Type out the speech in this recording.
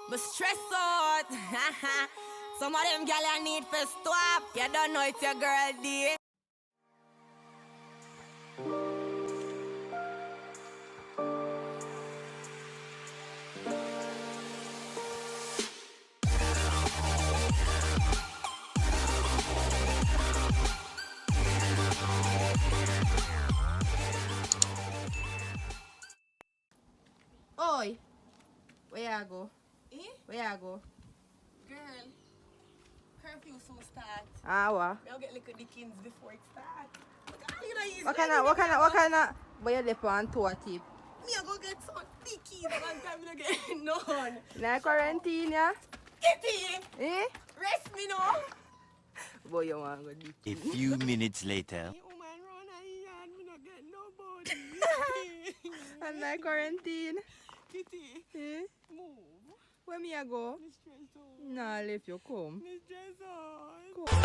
But stress out. Some of them gal I need for stop. You don't know it's your girl D. Oi, where you go? Where you go? Girl, curfew soon start. What? I'll get little Dickens before it starts. What kind of where you left on tour tip? Me I go get some Dickies one time I get none. Na quarantine ya? Kitty, Eh? rest me now. Boy, you want to go deep. A few minutes later. Me woman run a yard, me no get nobody. And na quarantine. Kitty, Eh? move. Where me I go? Me stress out. Nah, leave you come. Me stress out. Come.